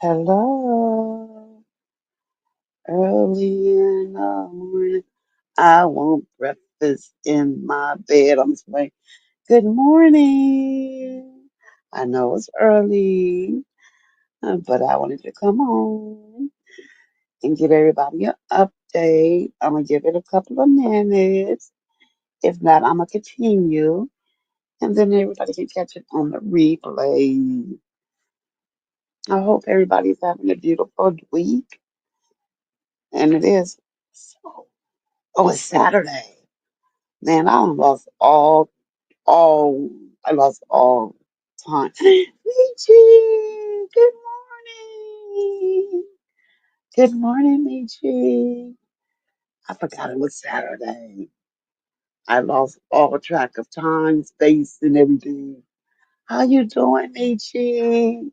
Hello, early in the morning. I want breakfast in my bed. I'm just like, good morning. I know it's early, but I wanted to come on and give everybody an update. I'm gonna give it a couple of minutes. If not, I'm gonna continue, and then everybody can catch it on the replay. I hope everybody's having a beautiful week, and it is. So, oh, it's Saturday. Man, all, I lost all time. Michi, good morning. Good morning, Michi. I forgot it was Saturday. I lost all track of time, space, and everything. How you doing, Michi?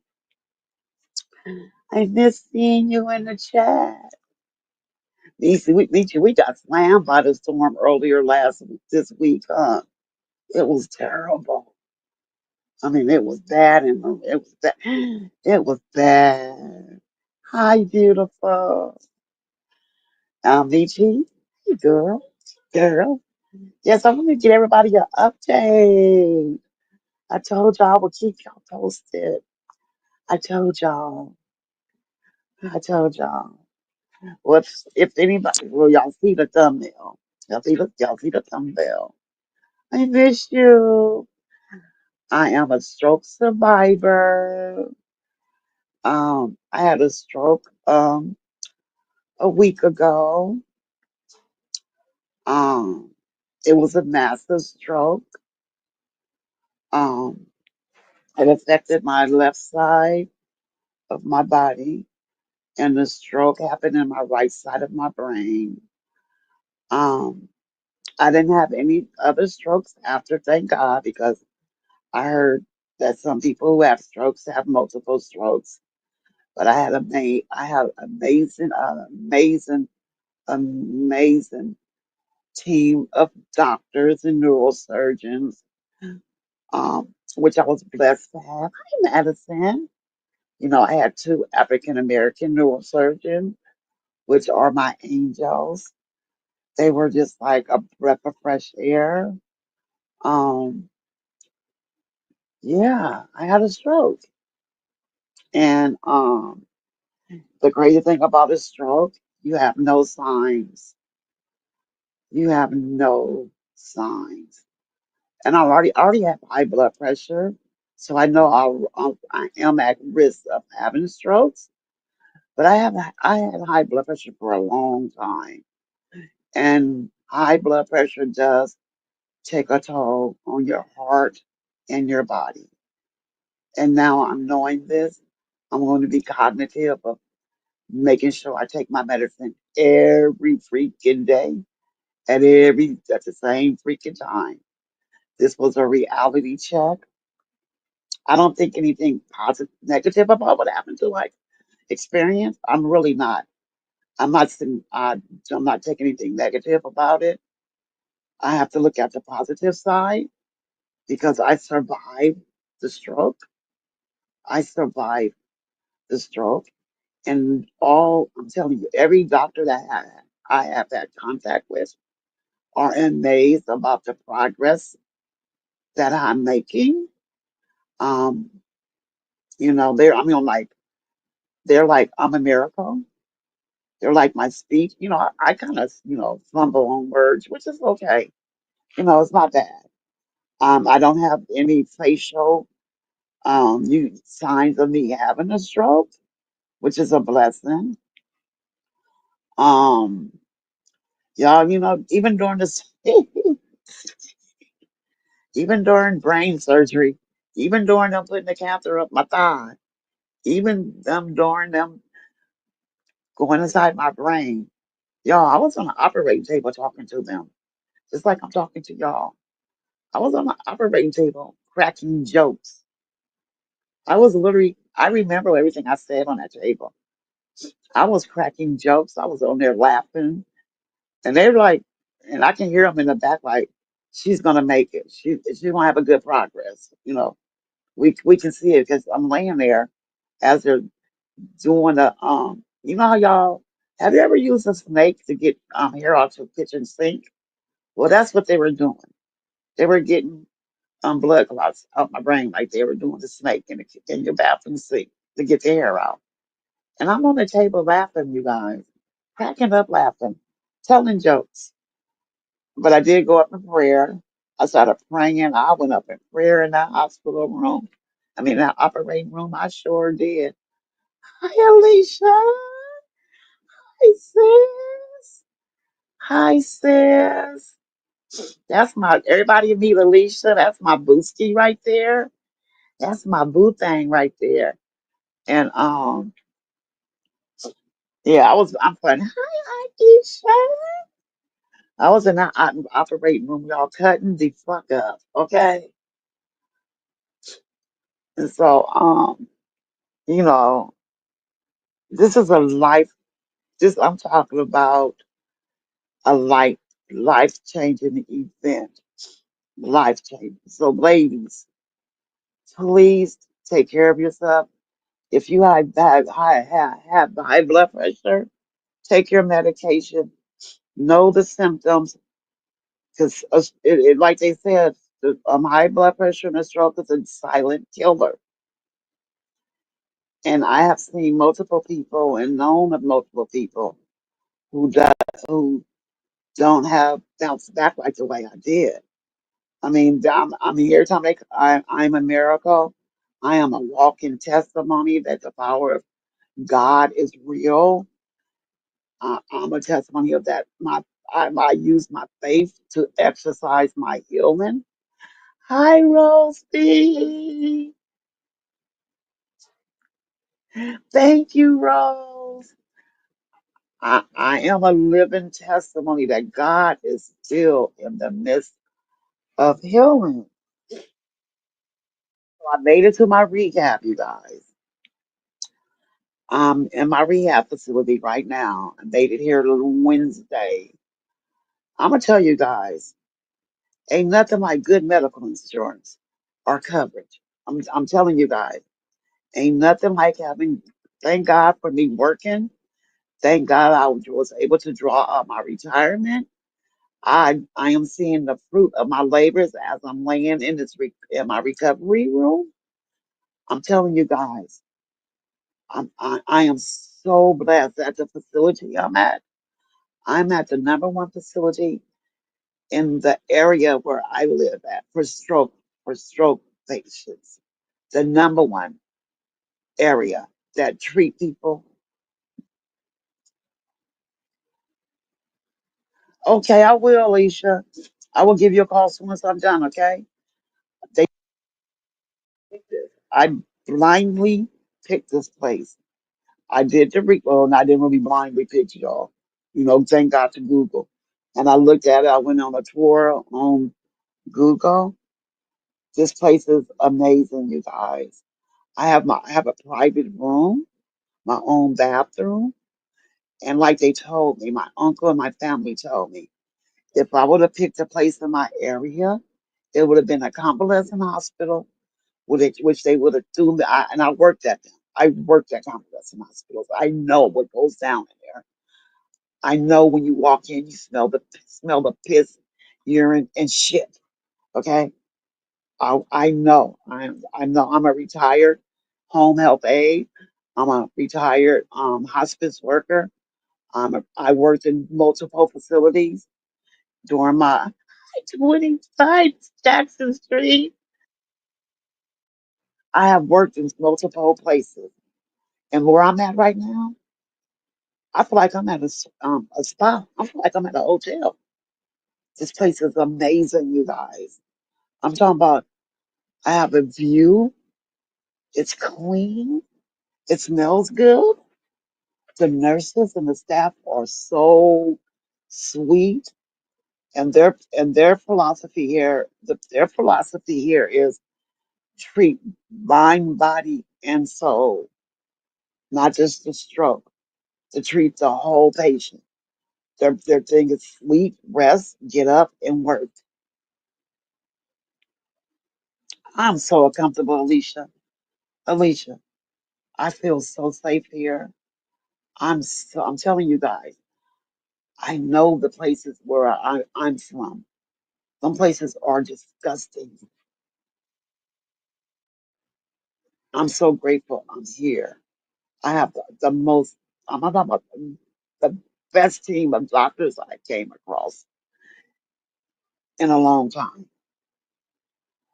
I miss seeing you in the chat. Michi, we got slammed by the storm earlier this week, huh? It was terrible. I mean, it was bad, and it was bad. It was bad. Hi, beautiful. Vici. Hey, girl. Girl. Yes, I'm going to get everybody an update. I told y'all I would keep y'all posted. I told y'all. I told y'all. Well, if anybody, well, y'all see the thumbnail. Y'all see the thumbnail. I miss you. I am a stroke survivor. I had a stroke a week ago. Um, it was a massive stroke. Um, it affected my left side of my body, and the stroke happened in my right side of my brain. Um, I didn't have any other strokes after, thank God, because I heard that some people who have strokes have multiple strokes. But I had amazing team of doctors and neurosurgeons, which I was blessed to have. Hi, Madison. You know, I had two African American neurosurgeons, which are my angels. They were just like a breath of fresh air. Um, yeah, I had a stroke. And the crazy thing about a stroke, you have no signs. You have no signs. And I already have high blood pressure, so I know I am at risk of having strokes. But I had high blood pressure for a long time, and high blood pressure does take a toll on your heart and your body. And now I'm knowing this, I'm going to be cognitive of making sure I take my medicine every freaking day at the same freaking time. This was a reality check. I don't think anything positive, negative about what happened to my experience. I'm really not. I'm not. I'm not taking anything negative about it. I have to look at the positive side because I survived the stroke. I survived the stroke, and all I'm telling you, every doctor I have had contact with are amazed about the progress that I'm making. Um, I mean, they're like, I'm a miracle. They're like my speech. I kind of, fumble on words, which is okay. It's not bad. I don't have any facial signs of me having a stroke, which is a blessing. Um, y'all, even during this, even during brain surgery, even during them putting the catheter up my thigh, even them during them going inside my brain, y'all, I was on the operating table talking to them, just like I'm talking to y'all. I was on the operating table cracking jokes. I remember everything I said on that table. I was cracking jokes. I was on there laughing. And they're like, and I can hear them in the back, like, she's going to make it. She's going to have a good progress. We can see it because I'm laying there. as they're doing the you know how y'all have you ever used a snake to get hair out your kitchen sink? Well, that's what they were doing. They were getting blood clots out my brain like they were doing the snake in in your bathroom sink to get the hair out. And I'm on the table laughing, you guys, cracking up laughing, telling jokes. But I did go up in prayer. I started praying. I went up in prayer in that hospital room. I mean, that operating room. I sure did. Hi, Alicia. Hi, sis. Hi, sis. That's my, everybody meet Alicia. That's my booski right there. That's my boo thing right there. And, yeah, I'm playing, hi, Alicia. I was in that operating room, y'all cutting the fuck up. Okay. And so, you know, this is a life, this, I'm talking about a life changing event. Life changing. So, ladies, please take care of yourself. If you have high blood pressure, take your medication. Know the symptoms, because like they said, high blood pressure and a stroke is a silent killer. And I have seen multiple people and known of multiple people who don't have bounced back like the way I did. I mean, every time I'm a miracle. I am a walking testimony that the power of God is real. I'm a testimony of that. I use my faith to exercise my healing. Hi, Rosie. Thank you, Rose. I am a living testimony that God is still in the midst of healing. So I made it to my rehab, you guys. I'm in my rehab facility right now. I made it here Wednesday. I'm gonna tell you guys, ain't nothing like good medical insurance or coverage. I'm telling you guys, ain't nothing like having. Thank God for me working. Thank God I was able to draw up my retirement. I am seeing the fruit of my labors as I'm laying in in my recovery room. I'm telling you guys, I am so blessed at the facility I'm at. I'm at the number one facility in the area where I live at for stroke patients. The number one area that treat people. Okay, I will, Alicia. I will give you a call as soon as I'm done. Okay. They picked this. I blindly picked this place. I did the well, and I didn't really blindly pick y'all. You know, thank God to Google. And I looked at it. I went on a tour on Google. This place is amazing, you guys. I have a private room, my own bathroom, and like they told me, my uncle and my family told me, if I would have picked a place in my area, it would have been a convalescent hospital, which they would have threw me. And I worked at them. I worked at convalescent hospitals. I know what goes down in there. I know when you walk in, you smell the piss, urine, and shit. Okay, I know. I know. I'm a retired home health aide. I'm a retired hospice worker. I worked in multiple facilities during my 25 Jackson Street. I have worked in multiple places, and where I'm at right now, I feel like I'm at a spa. I feel like I'm at a hotel. This place is amazing, you guys. I'm talking about. I have a view. It's clean. It smells good. The nurses and the staff are so sweet, and their philosophy here, their philosophy here is treat mind, body, and soul, not just the stroke. To treat the whole patient. Their thing is sleep, rest, get up, and work. I'm so comfortable, Alicia. Alicia, I feel so safe here. I'm telling you guys, I know the places where I'm from. Some places are disgusting. I'm so grateful I'm here. I have the most, I'm talking about the best team of doctors I came across in a long time.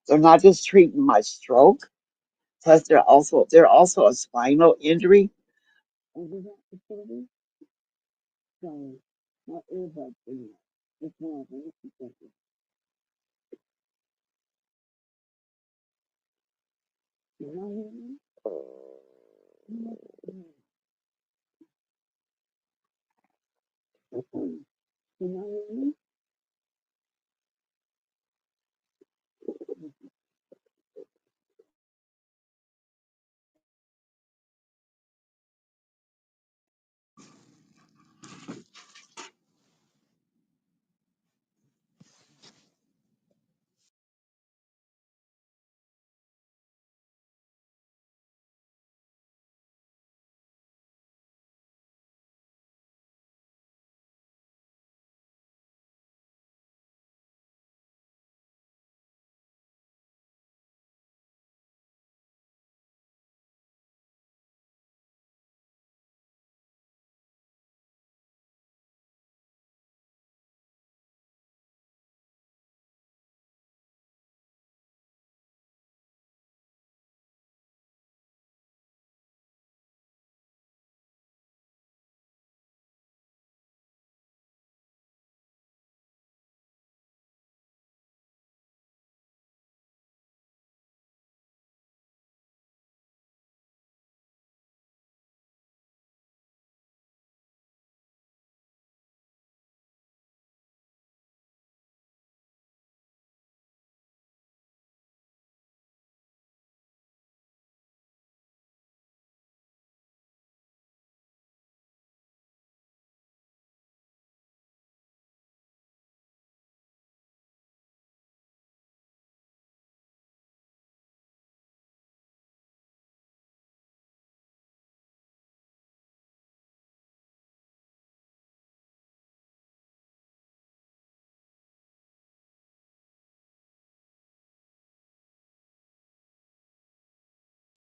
They're not just treating my stroke, plus they're also a spinal injury. So my earbuds in there. It's one of them.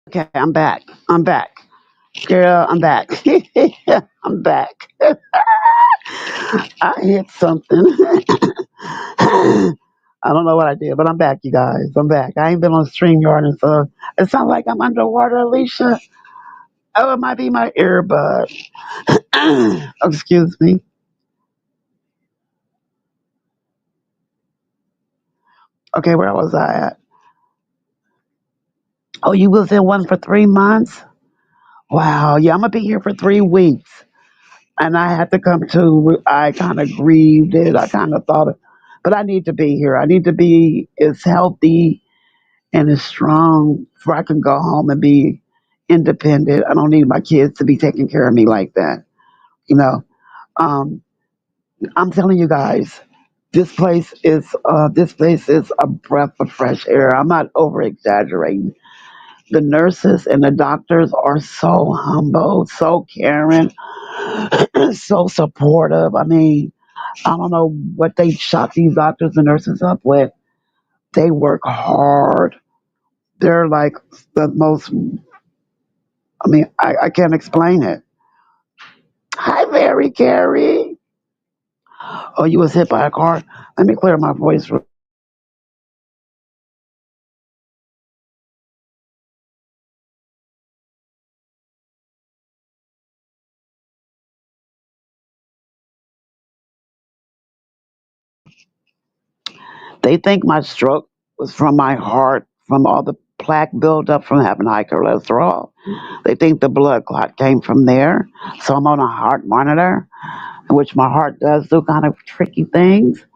Okay, I'm back. I'm back. Girl, I'm back. I'm back. I hit something. I don't know what I did, but I'm back, you guys. I'm back. I ain't been on StreamYard, and so it sounds like I'm underwater, Alicia. Oh, it might be my earbud. Excuse me. Okay, where was I at? Oh, you was in one for 3 months? Wow. Yeah, I'm gonna be here for 3 weeks. And I had to come to, I kind of grieved it. I kind of thought, but I need to be here. I need to be as healthy and as strong before I can go home and be independent. I don't need my kids to be taking care of me like that. You know, um, I'm telling you guys, this place is a breath of fresh air. I'm not over exaggerating. The nurses and the doctors are so humble, so caring, so supportive. I mean, I don't know what they shot these doctors and nurses up with. They work hard. They're like the most, I mean, I can't explain it. Hi, Mary Carey. Oh, you was hit by a car? Let me clear my voice. They think my stroke was from my heart, from all the plaque buildup from having high cholesterol. They think the blood clot came from there. So I'm on a heart monitor, in which my heart does do kind of tricky things,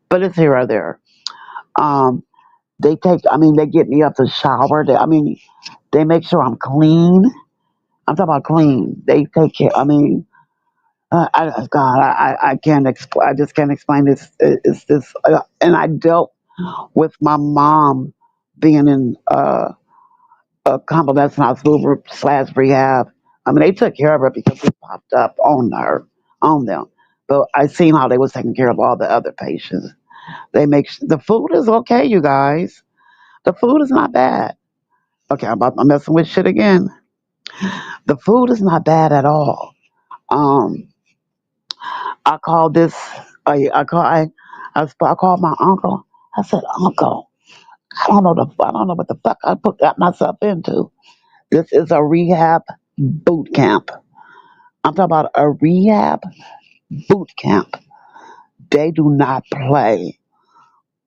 but it's here or there. Um, they get me up to shower. They make sure I'm clean. I'm talking about clean. They take care. God, I can't explain. I just can't explain this. It's this, and I dealt with my mom being in a convalescent hospital slash rehab. I mean, they took care of her because it popped up on her, on them. But I seen how they was taking care of all the other patients. The food is okay, you guys. The food is not bad. Okay, I'm messing with shit again. The food is not bad at all. Um, I called this. I called my uncle. I said, Uncle, I don't know what the fuck got myself into. This is a rehab boot camp. I'm talking about a rehab boot camp. They do not play.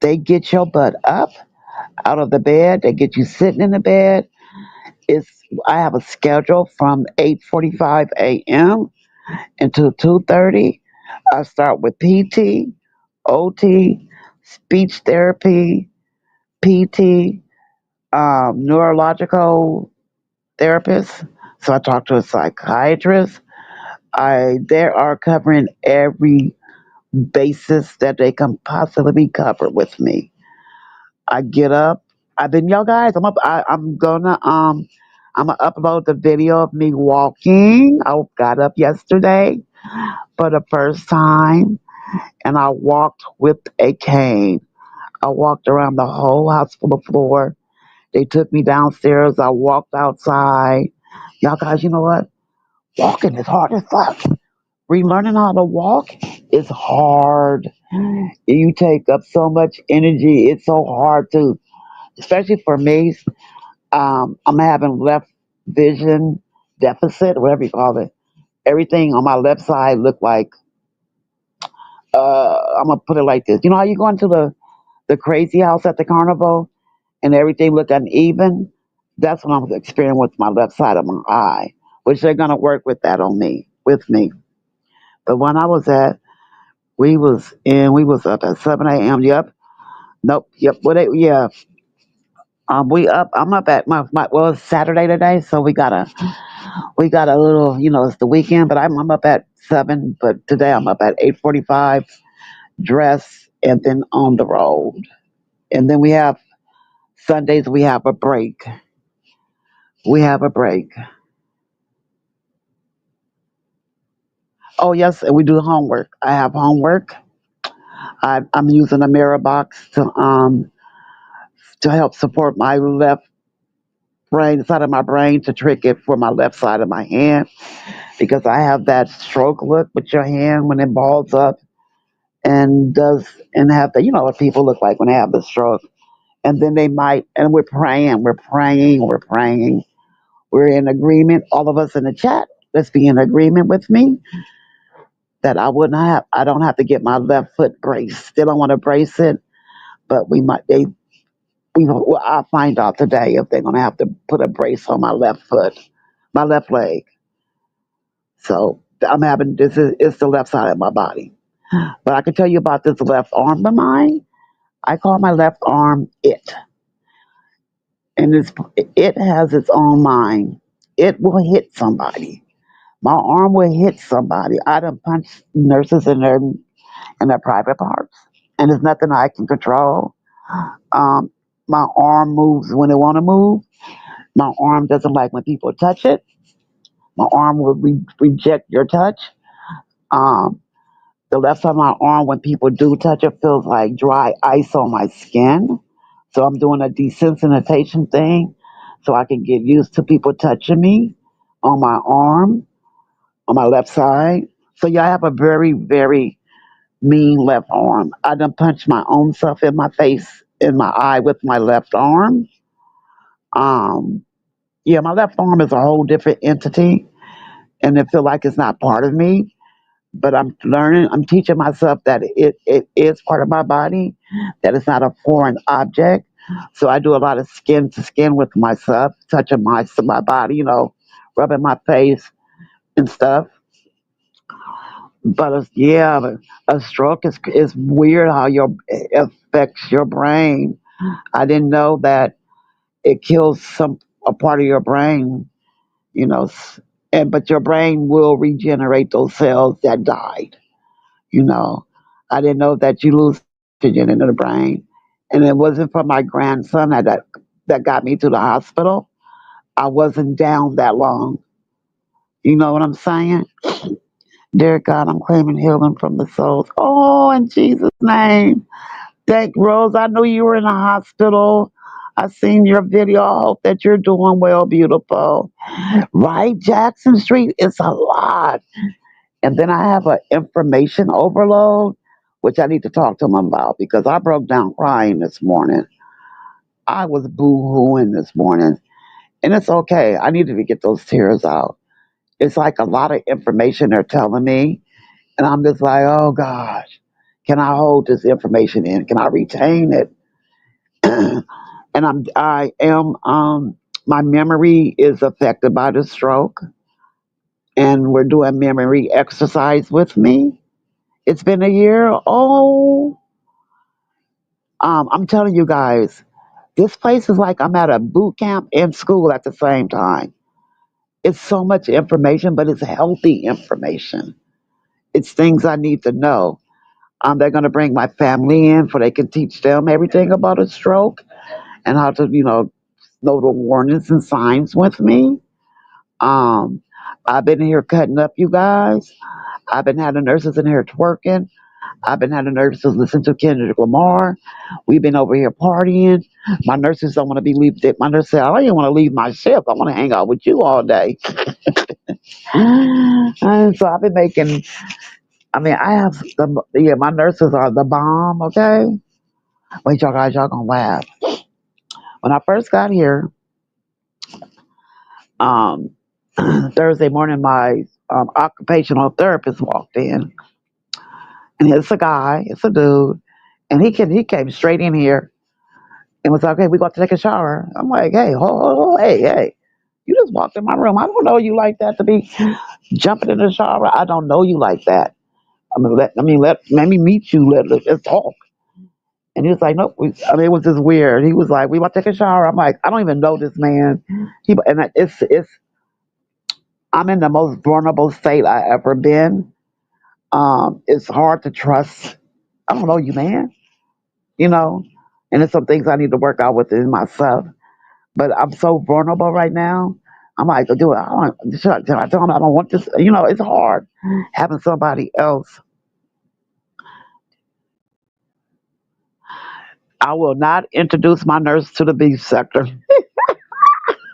They get your butt up out of the bed. They get you sitting in the bed. It's I have a schedule from 8:45 a.m. until 2:30. I start with PT, OT, speech therapy, PT, neurological therapist. So I talk to a psychiatrist. I They are covering every basis that they can possibly be covered with me. I get up. I've been y'all guys. I'm gonna upload the video of me walking. I got up yesterday for the first time, and I walked with a cane. I walked around the whole hospital floor. They took me downstairs. I walked outside. Y'all guys, you know what? Walking is hard as fuck. Relearning how to walk is hard. You take up so much energy. It's so hard to, especially for me. I'm having left vision deficit, whatever you call it. Everything on my left side look like. I'm gonna put it like this. You know how you go into the crazy house at the carnival and everything look uneven? That's what I'm experiencing with my left side of my eye, which they're gonna work with that on me, with me. But when I was at, we was up at 7 a.m. Yep, nope, yep. Yeah. We up. I'm up at well, it's Saturday today, so we got a little, it's the weekend, but I'm up at 7. But today I'm up at 8:45, dress, and then on the road. And then we have Sundays. We have a break. We have a break. Oh yes, and we do homework. I have homework. I'm using a mirror box to help support my left brain side of my brain to trick it for my left side of my hand because I have that stroke look with your hand when it balls up and have the what people look like when they have the stroke. And then they might, and we're in agreement, all of us in the chat. Let's be in agreement with me that I don't have to get my left foot braced. Still don't want to brace it, but well, I'll find out today if they're going to have to put a brace on my left foot, my left leg. So it's the left side of my body. But I can tell you about this left arm of mine. I call my left arm it. And it has its own mind. It will hit somebody. My arm will hit somebody. I done punched nurses in their private parts, and there's nothing I can control. Um, my arm moves when it want to move. My arm doesn't like when people touch it. My arm will reject your touch. Um, the left side of my arm, when people do touch it, feels like dry ice on my skin. So I'm doing a desensitization thing so I can get used to people touching me on my arm, on my left side. So yeah, I have a very, very mean left arm. I done punched my own self in my face, in my eye with my left arm. Um, yeah, my left arm is a whole different entity and it feel like it's not part of me. But I'm teaching myself that it is part of my body, that it's not a foreign object. So I do a lot of skin to skin with myself, touching my body, rubbing my face and stuff. But a stroke is weird how it affects your brain. I didn't know that it kills a part of your brain, you know, but your brain will regenerate those cells that died. You know, I didn't know that you lose oxygen in the brain, and it wasn't for my grandson that got me to the hospital. I wasn't down that long. You know what I'm saying? Dear God, I'm claiming healing from the souls. Oh, in Jesus' name. Thank Rose. I knew you were in the hospital. I seen your video. I hope that you're doing well, beautiful. Right, Jackson Street. It's a lot. And then I have an information overload, which I need to talk to them about because I broke down crying this morning. I was boo-hooing this morning. And it's okay. I needed to get those tears out. It's like a lot of information they're telling me. And I'm just like, oh gosh, can I hold this information in? Can I retain it? And my memory is affected by the stroke. And we're doing memory exercise with me. It's been a year. Oh, I'm telling you guys, this place is like I'm at a boot camp and school at the same time. It's so much information, but it's healthy information. It's things I need to know. They're going to bring my family in so they can teach them everything about a stroke and how to, know the warnings and signs with me. Um, I've been here cutting up, you guys. I've been having nurses in here twerking. I've been having nurses listen to Kendrick Lamar. We've been over here partying. My nurses don't want to be leave. My nurse said, I don't even want to leave my shift. I want to hang out with you all day. And so I've been making. I mean, I have my nurses are the bomb. Okay, wait, y'all guys, y'all gonna laugh. When I first got here, um, Thursday morning, my occupational therapist walked in, and it's a guy, it's a dude, and he came straight in here and was like, "Okay, we got to take a shower." I'm like, "Hey, hey, you just walked in my room. I don't know you like that to be jumping in the shower. I don't know you like that. Let me meet you. Let's talk." And he was like, "Nope." It was just weird. He was like, "We want to take a shower." I'm like, "I don't even know this man." It's I'm in the most vulnerable state I ever been. It's hard to trust. I don't know you, man. You know, and there's some things I need to work out within myself. But I'm so vulnerable right now. I'm like, do it. Should I tell him I don't want this? It's hard having somebody else. I will not introduce my nurse to the beef sector.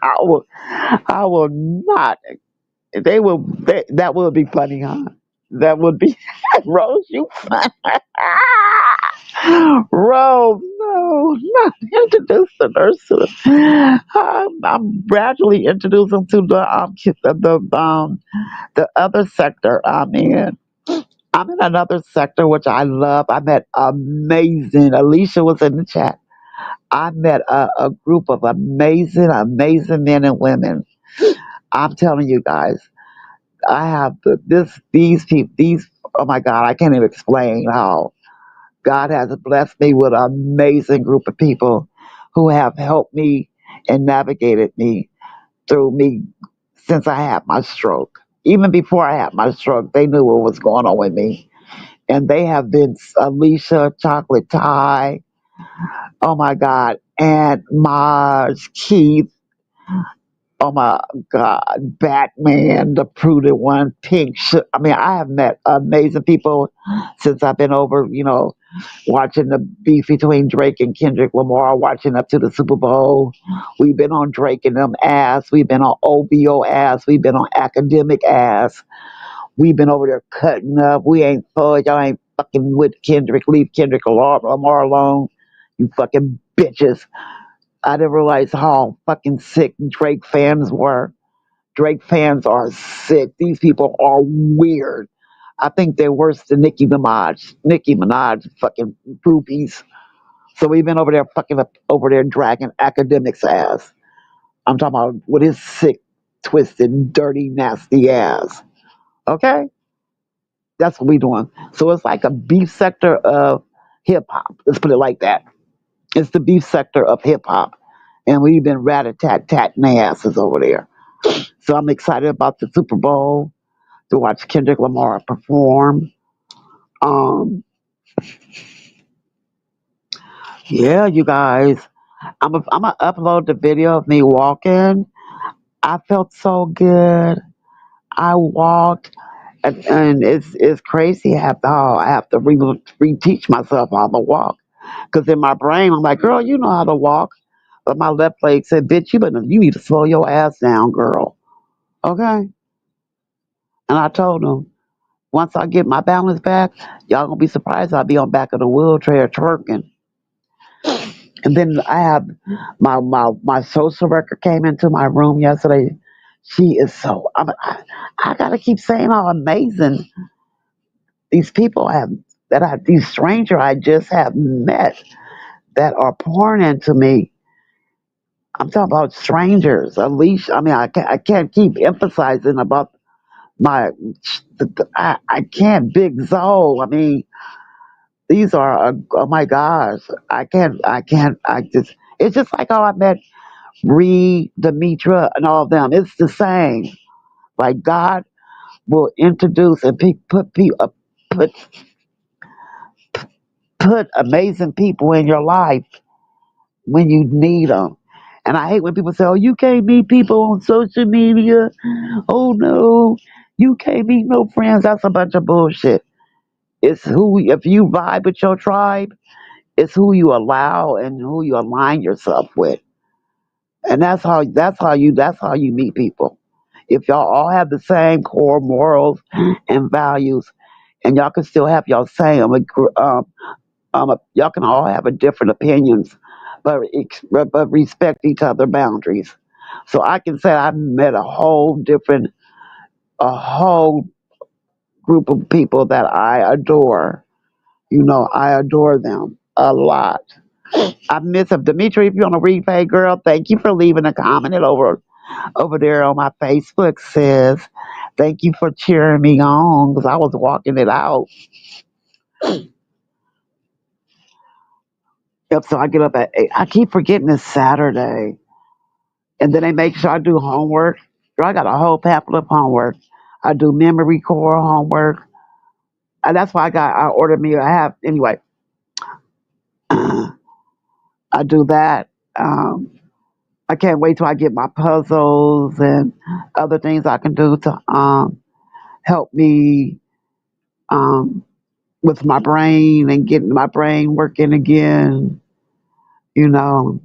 I will. I will not. They will. That would be funny, huh? That would be Rose. You funny. Rose, no, not introduce the nurse to them. I'm gradually introducing to the other sector I'm in. I'm in another sector which I love. I met amazing. Alicia was in the chat. I met a group of amazing, amazing men and women. I'm telling you guys, I have these people, these. Oh my God, I can't even explain how God has blessed me with an amazing group of people who have helped me and navigated me through me since I had my stroke. Even before I had my stroke, they knew what was going on with me. And they have been Alicia, Chocolate Tie, oh my God, and Mars, Keith, oh my God, Batman, the prudent one, Pink. I have met amazing people since I've been over, watching the beef between Drake and Kendrick Lamar, watching up to the Super Bowl. We've been on Drake and them ass. We've been on OVO ass. We've been on academic ass. We've been over there cutting up. We ain't fudge. Y'all ain't fucking with Kendrick. Leave Kendrick Lamar alone. You fucking bitches. I didn't realize how fucking sick Drake fans were. Drake fans are sick. These people are weird. I think they're worse than Nicki Minaj. Nicki Minaj fucking groupies. So we've been over there fucking up over there dragging academics ass. I'm talking about with his sick, twisted, dirty, nasty ass. Okay? That's what we doing. So it's like a beef sector of hip hop. Let's put it like that. It's the beef sector of hip hop. And we've been rat-a-tat-tatting their asses over there. So I'm excited about the Super Bowl to watch Kendrick Lamar perform. Um, yeah, you guys. I'm gonna upload the video of me walking. I felt so good. I walked, and it's crazy how I have to reteach myself how to walk. Because in my brain, I'm like, girl, you know how to walk. But my left leg said, bitch, you need to slow your ass down, girl. Okay? And I told him, once I get my balance back, y'all gonna be surprised I'll be on back of the wheelchair twerking. And then I have my social worker came into my room yesterday. She is so I gotta keep saying how amazing these people have that I these strangers I just have met that are pouring into me. I'm talking about strangers. Alicia, I mean, I can't keep emphasizing about my, I can't, Big Zoe. I mean, these are, oh my gosh, I just, it's just like how I met Ree, Demetra, and all of them. It's the same. Like God will introduce and put, put amazing people in your life when you need them. And I hate when people say, "Oh, you can't meet people on social media." Oh no, you can't meet no friends. That's a bunch of bullshit. It's who if you vibe with your tribe, it's who you allow and who you align yourself with. And that's how you meet people. If y'all all have the same core morals and values, and y'all can still have y'all same y'all can all have a different opinions, but respect each other boundaries. So I can say I met a whole group of people that I adore. You know, I adore them a lot. I miss them. Dimitri, if you're on a replay, girl, thank you for leaving a comment over there on my Facebook, sis. Thank you for cheering me on because I was walking it out. Yep, so I get up at 8. I keep forgetting it's Saturday. And then they make sure I do homework. Girl, I got a whole pamphlet of homework. I do memory core homework. And that's why I ordered me, I have, anyway, I do that. Um, I can't wait till I get my puzzles and other things I can do to help me um, with my brain and getting my brain working again. You know,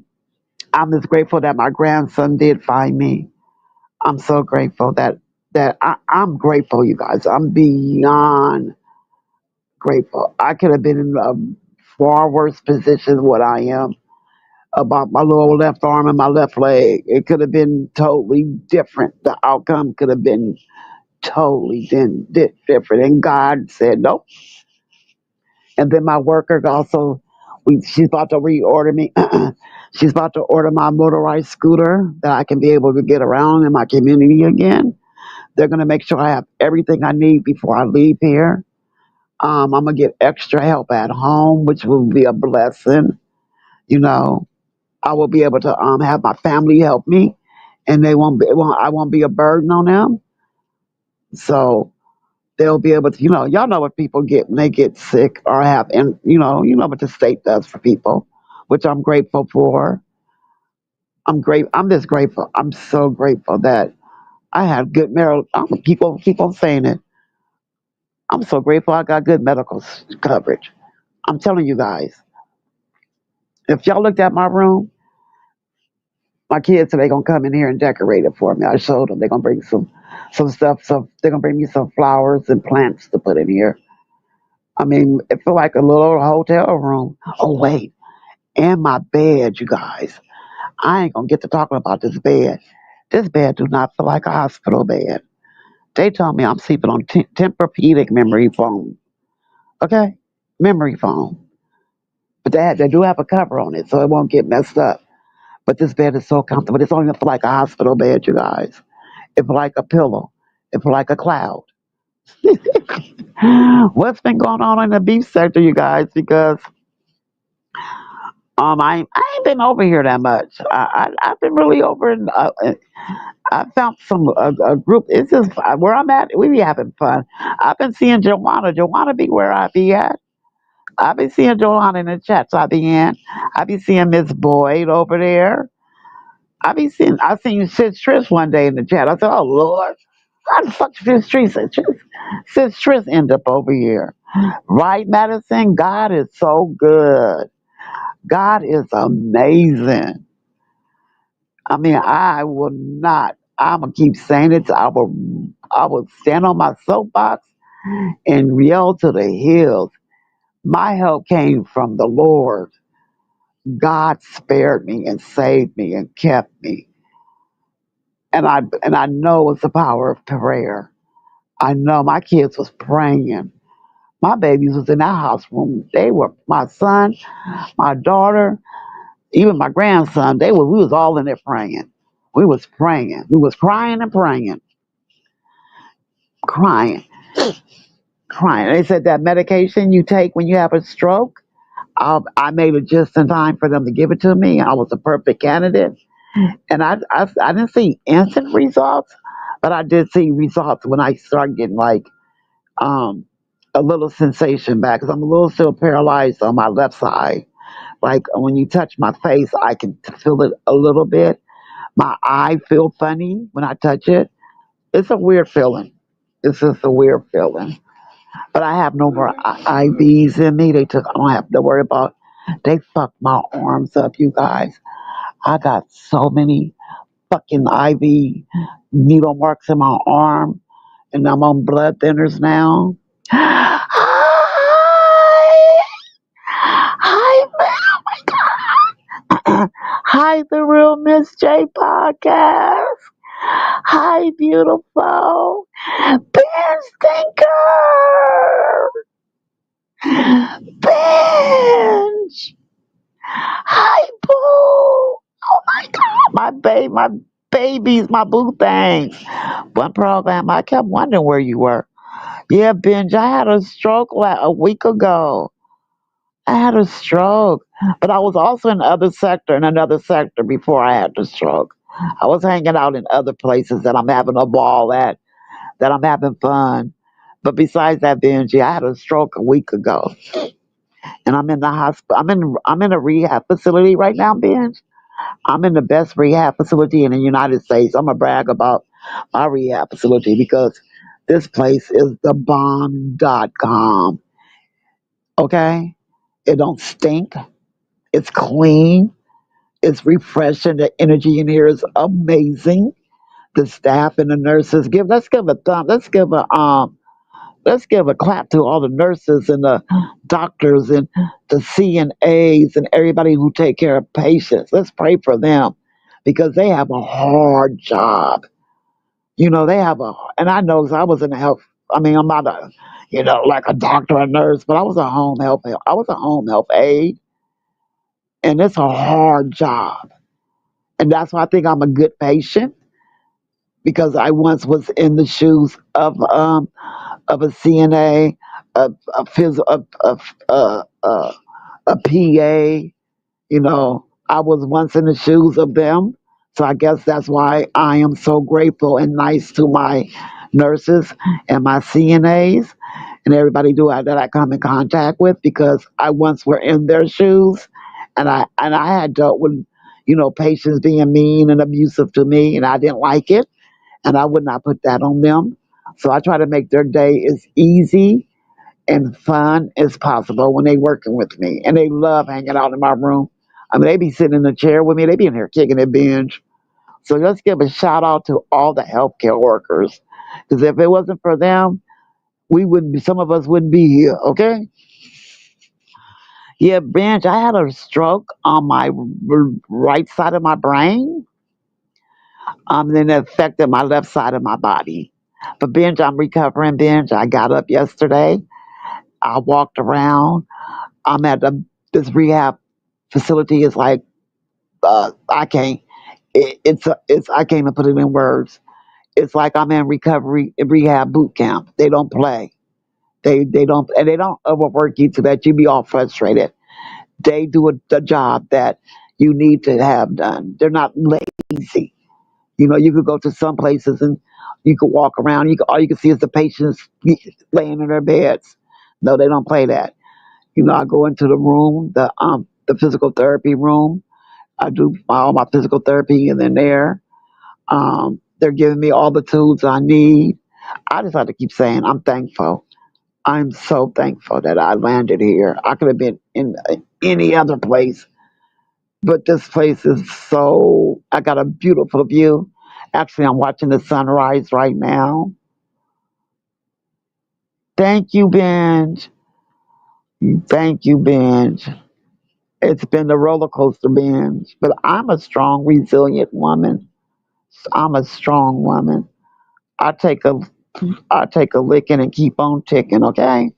I'm just grateful that my grandson did find me. I'm so grateful I'm grateful, you guys. I'm beyond grateful. I could have been in a far worse position than what I am about my lower left arm and my left leg. It could have been totally different. The outcome could have been totally different. And God said nope. And then my worker also, she's about to reorder me. She's about to order my motorized scooter that I can be able to get around in my community again. They're going to make sure I have everything I need before I leave here. I'm gonna get extra help at home, which will be a blessing. You know, I will be able to have my family help me, and I won't be a burden on them. So they'll be able to, y'all know what people get when they get sick or have, and you know what the state does for people, which I'm grateful for. I'm just grateful. I'm so grateful that I have good medical. People keep on saying it. I'm so grateful I got good medical coverage. I'm telling you guys, if y'all looked at my room, my kids said they're gonna come in here and decorate it for me. I showed them they're gonna bring some stuff. So they're gonna bring me some flowers and plants to put in here. I mean, it feel like a little hotel room. Oh wait, and my bed, you guys. I ain't gonna get to talking about this bed. This bed do not feel like a hospital bed. They told me I'm sleeping on Tempur-Pedic memory foam. Okay, memory foam. But they do have a cover on it, so it won't get messed up. But this bed is so comfortable. It's only feel like a hospital bed, you guys. It's like a pillow. It's like a cloud. What's been going on in the beef sector, you guys? Because I ain't been over here that much. I've been really over in. I found a group. It's just where I'm at. We be having fun. I've been seeing Joanna. Joanna be where I be at. I be seeing Joanna in the chats I be in. I be seeing Miss Boyd over there. I seen Sid Trish one day in the chat. I said, "Oh Lord, how the fuck did Sid Trish end up over here?" Right, Madison? God is so good. God is amazing. I mean, I will not. I'm gonna keep saying it. I will stand on my soapbox and yell to the hills. My help came from the Lord. God spared me and saved me and kept me. And I know it's the power of prayer. I know my kids was praying. My babies was in that house room. They were my son, my daughter, even my grandson. We was all in there praying. We was praying. We was crying and praying, crying, crying. They said that medication you take when you have a stroke. I made it just in time for them to give it to me. I was a perfect candidate, and I didn't see instant results, but I did see results when I started getting like um, a little sensation back because I'm a little still paralyzed on my left side. Like when you touch my face, I can feel it a little bit. My eye feel funny when I touch it. It's a weird feeling. It's just a weird feeling. But I have no more IVs in me. I don't have to worry about. They fucked my arms up, you guys. I got so many fucking IV needle marks in my arm, and I'm on blood thinners now. Hi, hi, hi, the Real Miss J podcast. Hi, beautiful Ben Stinker. Bench. Hi, boo. Oh my God, my babies, my boo things. One program, I kept wondering where you were. Yeah, Benj, I had a stroke a week ago. I had a stroke, but I was also in another sector before I had the stroke. I was hanging out in other places that I'm having a ball at, that I'm having fun. But besides that, Benji, I had a stroke a week ago, and I'm in the hospital. I'm in a rehab facility right now, Benj. I'm in the best rehab facility in the United States. I'm gonna brag about my rehab facility because this place is the bomb.com. Okay? It don't stink. It's clean. It's refreshing. The energy in here is amazing. The staff and the nurses let's give a thumb. Let's give a clap to all the nurses and the doctors and the CNAs and everybody who take care of patients. Let's pray for them because they have a hard job. You know, and I know 'cause I was in the health. I mean, I'm not like a doctor or nurse, but I was a home health aide, and it's a hard job. And that's why I think I'm a good patient because I once was in the shoes of a CNA, a phys, a PA. You know, I was once in the shoes of them, so I guess that's why I am so grateful and nice to my nurses and my CNAs and everybody that I come in contact with because I once were in their shoes, and I had dealt with patients being mean and abusive to me, and I didn't like it, and I would not put that on them. So I try to make their day as easy and fun as possible when they working with me. And they love hanging out in my room. I mean, they be sitting in the chair with me. They be in here kicking their binge. So let's give a shout out to all the healthcare workers. Because if it wasn't for them, some of us wouldn't be here, okay? Yeah, Benj, I had a stroke on my right side of my brain. Then it affected my left side of my body. But Benj, I'm recovering, Benj. I got up yesterday. I walked around. I'm at this rehab facility is like I can't. It's I can't even put it in words. It's like I'm in recovery rehab boot camp. They don't play. They don't overwork you to that you be all frustrated. They do the job that you need to have done. They're not lazy. You know, you could go to some places and you could walk around. All you can see is the patients laying in their beds. No, they don't play that. You know, I go into the room, the physical therapy room. I do all my physical therapy and then there. They're giving me all the tools I need. I just have to keep saying I'm thankful. I'm so thankful that I landed here. I could have been in any other place, but this place is so. I got a beautiful view. Actually, I'm watching the sunrise right now. Thank you, Benj. Thank you, Benj. It's been a roller coaster, Benj, but I'm a strong, resilient woman. I'm a strong woman. I take a I take a licking and keep on ticking. Okay,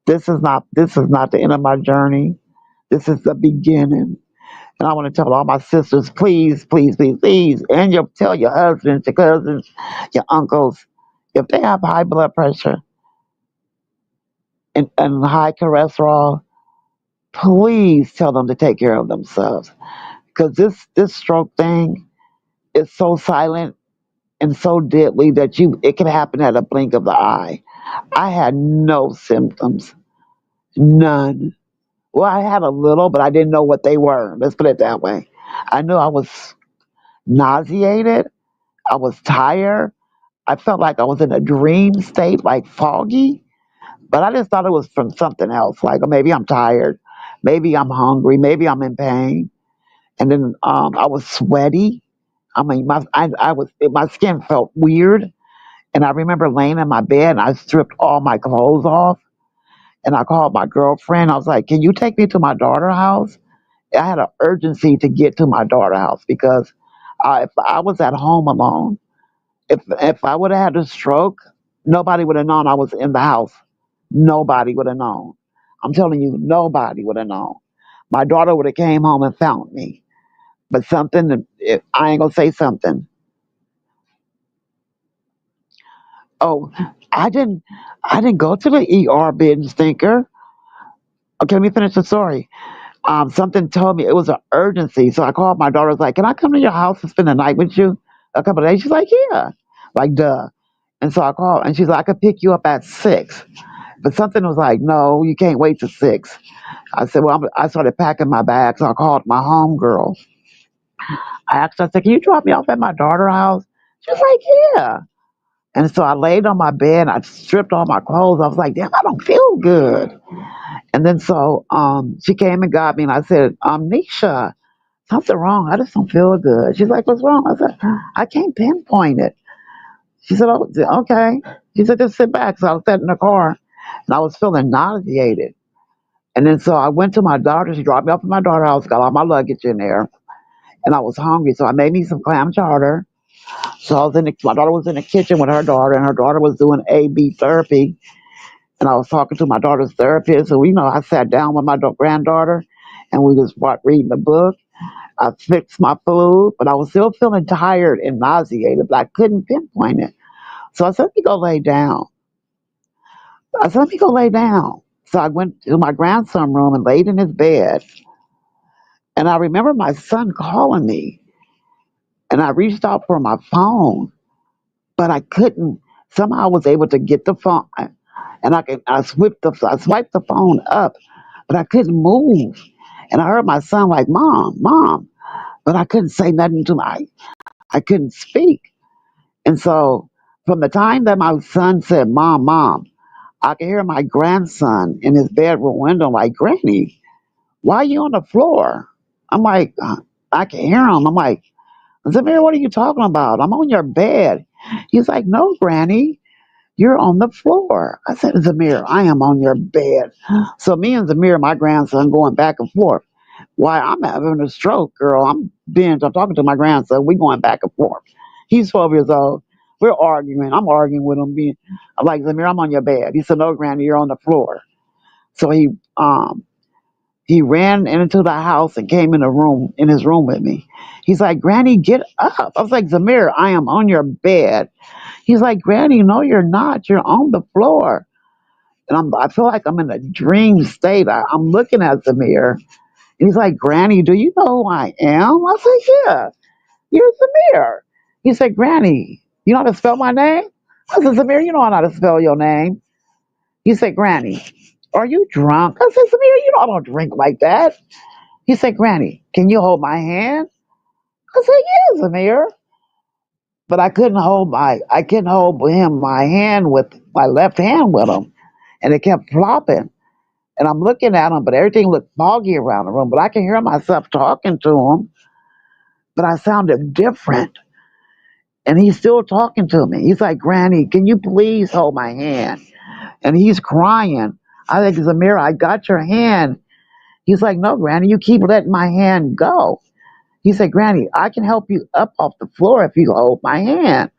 this is not the end of my journey. This is the beginning. And I want to tell all my sisters, please, please, please, please, and you tell your husbands, your cousins, your uncles, if they have high blood pressure and high cholesterol, please tell them to take care of themselves. Because this stroke thing is so silent and so deadly that it can happen at a blink of the eye. I had no symptoms, none. Well, I had a little, but I didn't know what they were. Let's put it that way. I knew I was nauseated. I was tired. I felt like I was in a dream state, like foggy, but I just thought it was from something else. Like maybe I'm tired, maybe I'm hungry, maybe I'm in pain. And then I was sweaty. I mean, my skin felt weird. And I remember laying in my bed and I stripped all my clothes off. And I called my girlfriend. I was like, "Can you take me to my daughter's house?" I had an urgency to get to my daughter's house because if I was at home alone, if I would have had a stroke, nobody would have known I was in the house. Nobody would have known. I'm telling you, nobody would have known. My daughter would have came home and found me. But something, I ain't gonna say something. Oh, I didn't, I didn't go to the ER, binge thinker. Okay, let me finish the story. Something told me it was an urgency, so I called my daughter. I was like, "Can I come to your house and spend the night with you a couple of days?" She's like, "Yeah," like duh. And so I called, and she's like, "I could pick you up at 6." But something was like, "No, you can't wait till 6." I said, "Well," I started packing my bags. So I called my home girl. I asked her, I said, "Can you drop me off at my daughter's house?" She was like, "Yeah." And so I laid on my bed. I stripped all my clothes. I was like, "Damn, I don't feel good." And then so she came and got me, and I said, "Nisha, something wrong. I just don't feel good." She's like, "What's wrong?" I said, "I can't pinpoint it." She said, "Oh, okay." She said, "Just sit back." So I was sitting in the car, and I was feeling nauseated. And then so I went to my daughter. She dropped me off at my daughter's house, got all my luggage in there, and I was hungry. So I made me some clam chowder. So my daughter was in the kitchen with her daughter, and her daughter was doing AB therapy. And I was talking to my daughter's therapist. So, I sat down with my granddaughter, and we was reading the book. I fixed my food, but I was still feeling tired and nauseated, but I couldn't pinpoint it. So I said, "Let me go lay down." I said, "Let me go lay down." So I went to my grandson's room and laid in his bed. And I remember my son calling me, and I reached out for my phone, but I couldn't. Somehow I was able to get the phone, and I swiped the phone up, but I couldn't move. And I heard my son like, "Mom, mom," but I couldn't say nothing to my. I couldn't speak. And so from the time that my son said, "Mom, mom," I could hear my grandson in his bedroom window like, "Granny, why are you on the floor?" I'm like, I can hear him. I'm like, "Zamir, what are you talking about? I'm on your bed." He's like, "No, Granny, you're on the floor." I said, "Zamir, I am on your bed." So me and Zamir, my grandson, going back and forth. Why I'm having a stroke, girl. I'm talking to my grandson. We going back and forth. He's 12 years old. We're arguing. I'm arguing with him. I'm like, "Zamir, I'm on your bed." He said, "No, Granny, you're on the floor." So he ran into the house and came in his room with me. He's like, "Granny, get up." I was like, "Zamir, I am on your bed." He's like, "Granny, no, you're not. You're on the floor." And I feel like I'm in a dream state. I'm looking at Zamir. And he's like, "Granny, do you know who I am?" I said, "Yeah, you're Zamir." He said, "Granny, you know how to spell my name?" I said, "Zamir, you know how to spell your name." He said, "Granny, are you drunk?" I said, "Zamir, you know I don't drink like that." He said, Granny, can you hold my hand? I said, yes, Amir. But I couldn't hold him my hand with my left hand with him. And it kept flopping. And I'm looking at him, but everything looked foggy around the room. But I can hear myself talking to him, but I sounded different. And he's still talking to me. He's like, Granny, can you please hold my hand? And he's crying. I think, Zamira, I got your hand. He's like, no, Granny, you keep letting my hand go. He said, Granny, I can help you up off the floor if you hold my hand.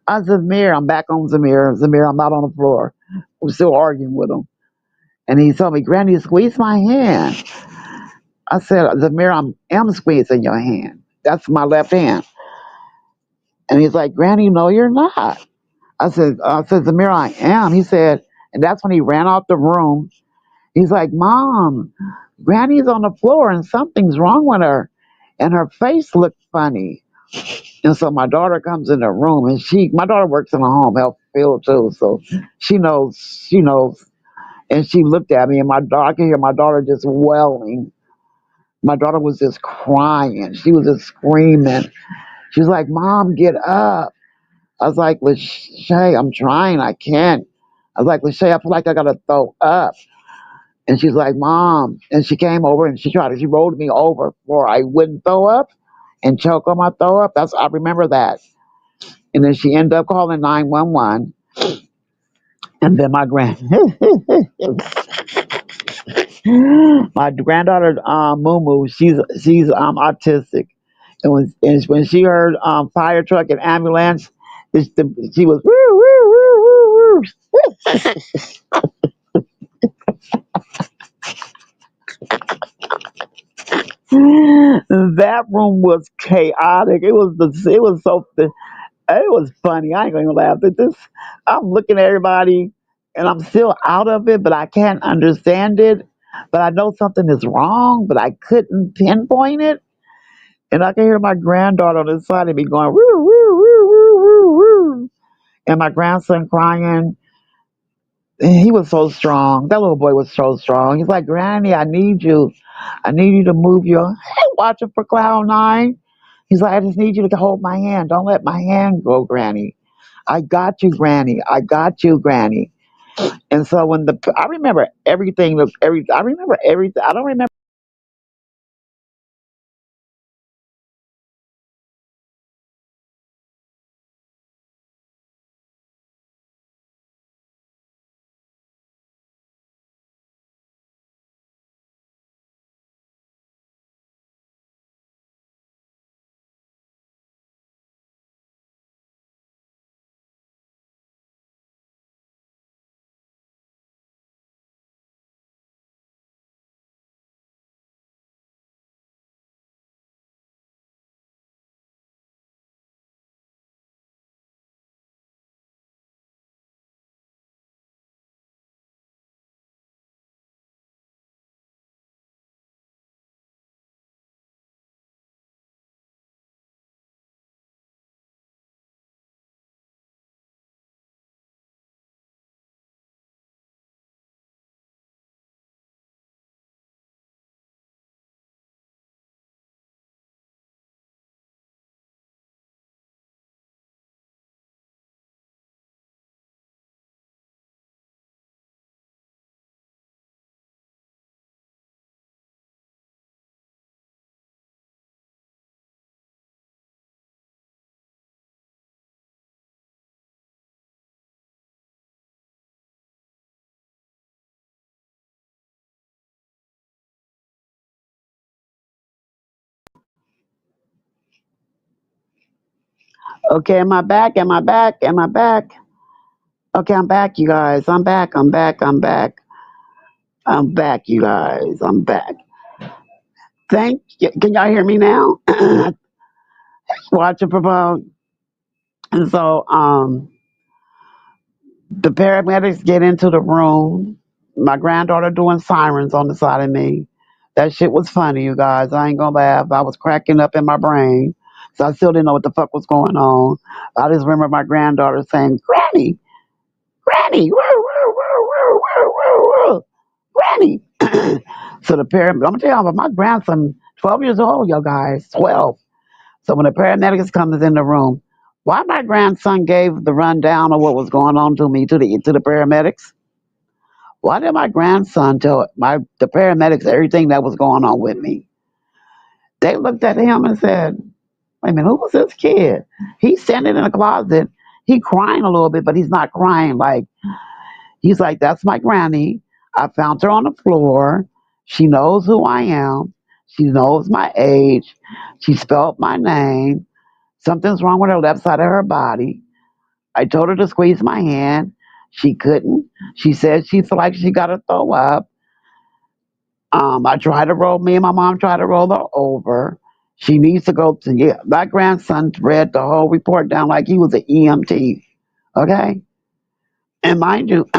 I said, Zamir, I'm back on Zamir. Zamir, I'm not on the floor. I'm still arguing with him. And he told me, Granny, squeeze my hand. I said, Zamir, am squeezing your hand. That's my left hand. And he's like, Granny, no, you're not. I said, Zamir, I am. He said, and that's when he ran out the room. He's like, Mom, Granny's on the floor and something's wrong with her. And her face looked funny. And so my daughter comes in the room and my daughter works in the home health field too. So she knows. And she looked at me and I can hear my daughter just wailing. My daughter was just crying. She was just screaming. She was like, Mom, get up. I was like, Lachey, I'm trying. I can't. I was like, Lachey, I feel like I got to throw up. And she's like, Mom. And she came over and she rolled me over before I wouldn't throw up and choke on my throw up. I remember that. And then she ended up calling 911. And then my granddaughter, Mumu, she's autistic. And when she heard fire truck and ambulance, she was woo, woo, woo, woo, woo. That room was chaotic. It was funny. I ain't gonna laugh at this. I'm looking at everybody and I'm still out of it, but I can't understand it. But I know something is wrong, but I couldn't pinpoint it. And I can hear my granddaughter on the side of me going, woo, woo, woo, woo, woo, woo. And my grandson crying. He was so strong. That little boy was so strong. He's like, Granny, I need you. I need you to move your watching for Cloud Nine. He's like, I just need you to hold my hand. Don't let my hand go, Granny. I got you, Granny. I got you, Granny. And so I remember everything. I remember everything. I don't remember. Okay, am I back? Am I back? Am I back? Okay, I'm back, you guys. I'm back. I'm back. I'm back. I'm back, you guys. I'm back. Thank you. Can y'all hear me now? Watching for And so the paramedics get into the room. My granddaughter doing sirens on the side of me. That shit was funny, you guys. I ain't gonna laugh. I was cracking up in my brain. So I still didn't know what the fuck was going on. I just remember my granddaughter saying, Granny, Granny, woo, woo, woo, woo, woo, woo, woo, Granny. So the paramedics, I'm gonna tell you, my grandson, 12 years old, yo guys, 12. So when the paramedics comes in the room, why my grandson gave the rundown of what was going on to me to the paramedics? Why did my grandson tell the paramedics everything that was going on with me? They looked at him and said, "Wait a minute, who was this kid? He's standing in a closet. He crying a little bit, but he's not crying like he's like, that's my granny. I found her on the floor. She knows who I am. She knows my age. She spelled my name. Something's wrong with her left side of her body. I told her to squeeze my hand. She couldn't. She said she felt like she got to throw up. I tried to roll, me and my mom tried to roll her over. She needs to go to, yeah, my grandson read the whole report down like he was an EMT. Okay? And mind you,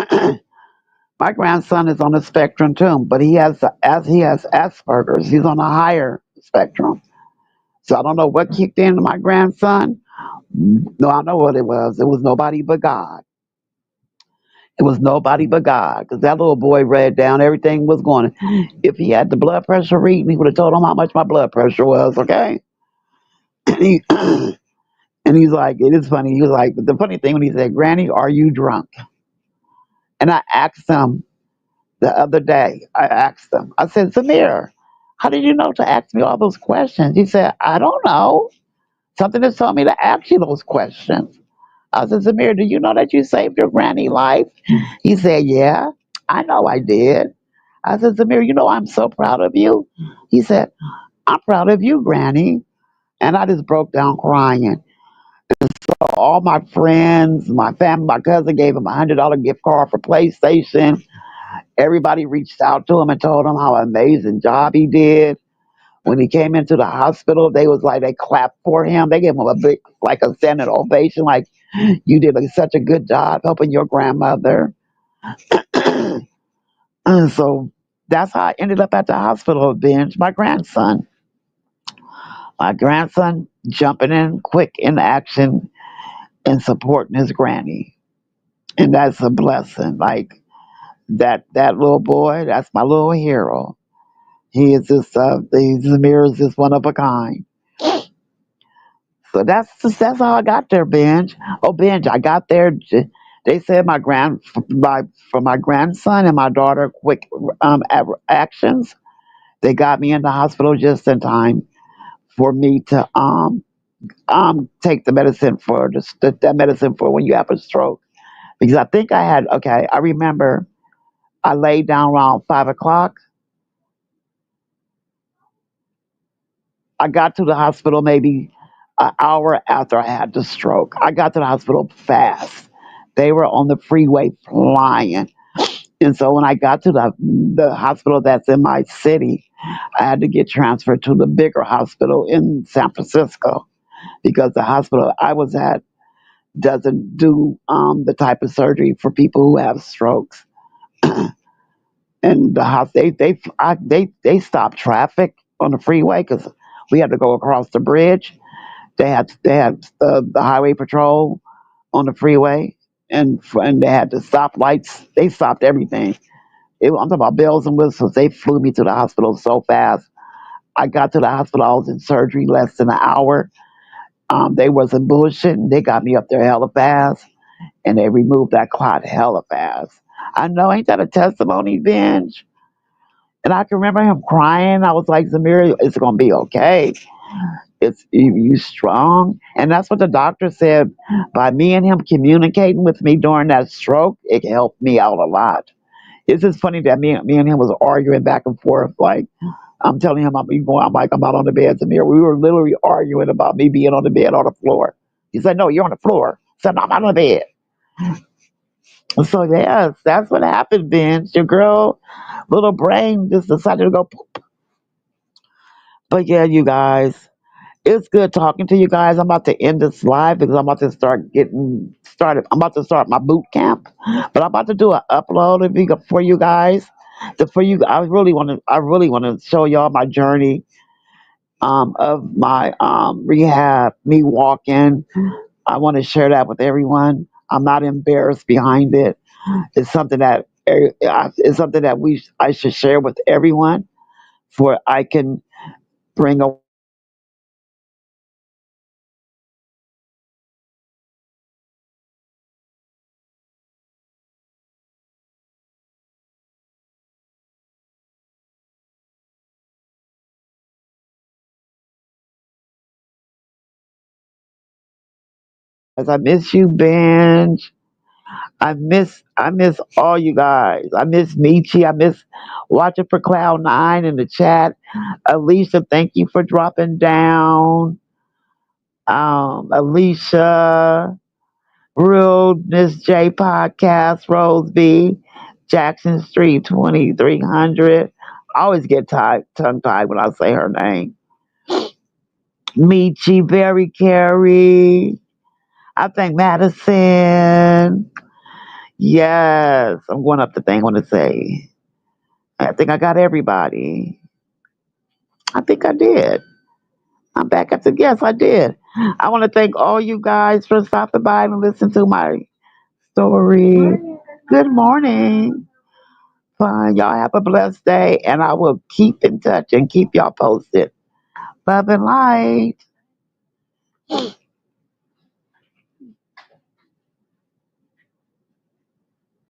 my grandson is on the spectrum too, but he has Asperger's. He's on a higher spectrum. So I don't know what kicked into my grandson. No, I know what it was. It was nobody but God. It was nobody but God, because that little boy read down everything was going. If he had the blood pressure reading, he would have told him how much my blood pressure was. Okay, and he and he's like, it is funny. He was like, the funny thing when he said, "Granny, are you drunk?" And I asked him the other day. I asked him. I said, Samir, how did you know to ask me all those questions? He said, I don't know. Something has told me to ask you those questions. I said, Samir, do you know that you saved your granny life? He said, yeah, I know I did. I said, Samir, you know I'm so proud of you. He said, I'm proud of you, Granny. And I just broke down crying. So all my friends, my family, my cousin gave him $100 gift card for PlayStation. Everybody reached out to him and told him how amazing job he did. When he came into the hospital, they was like they clapped for him. They gave him a big, like a standing ovation, like you did such a good job helping your grandmother. And so that's how I ended up at the hospital. Binge. My grandson jumping in quick in action and supporting his granny, and that's a blessing. Like that little boy, that's my little hero. He is just Zamir is just one of a kind. So that's how I got there, Benj. Oh, Benj, I got there. They said for my grandson and my daughter, quick actions. They got me in the hospital just in time for me to take the medicine for that medicine for when you have a stroke. Because I think I had okay. I remember I laid down around 5 o'clock. I got to the hospital maybe an hour after I had the stroke. I got to the hospital fast. They were on the freeway flying. And so when I got to the hospital that's in my city, I had to get transferred to the bigger hospital in San Francisco because the hospital I was at doesn't do the type of surgery for people who have strokes. And the house they stopped traffic on the freeway because we had to go across the bridge. They had the highway patrol on the freeway, and they had the stoplights. They stopped everything. I'm talking about bells and whistles. They flew me to the hospital so fast. I got to the hospital. I was in surgery less than an hour. They wasn't bullshitting. They got me up there hella fast, and they removed that clot hella fast. I know, ain't that a testimony, Benj? And I can remember him crying. I was like, Zamir, it's gonna be okay. It's you strong, and that's what the doctor said. By me and him communicating with me during that stroke, it helped me out a lot. It's just funny that me and him was arguing back and forth. Like I'm telling him I'm like I'm out on the bed, Zamir. We were literally arguing about me being on the bed on the floor. He said, "No, you're on the floor." I said, "No, I'm out on the bed." So yes, that's what happened, Vince. Your girl, little brain just decided to go. But yeah, you guys, it's good talking to you guys. I'm about to end this live because I'm about to start getting started. I'm about to start my boot camp, but I'm about to do an upload for you guys. For you, I really want to show y'all my journey of my rehab, me walking. I want to share that with everyone. I'm not embarrassed behind it. It's something that it's something that I should share with everyone. for I can bring a I miss you, Benj. I miss all you guys. I miss Michi. I miss watching for Cloud9 in the chat. Alicia, thank you for dropping down. Alicia, Real Miss J Podcast, Rose B, Jackson Street 2300. I always get tongue tied when I say her name. Michi, Very Carey. I think Madison. Yes, I'm going up the thing I want to say. I think I got everybody. I think I did. I'm back up to yes, I did. I want to thank all you guys for stopping by and listening to my story. Good morning. Fine. Y'all have a blessed day, and I will keep in touch and keep y'all posted. Love and light.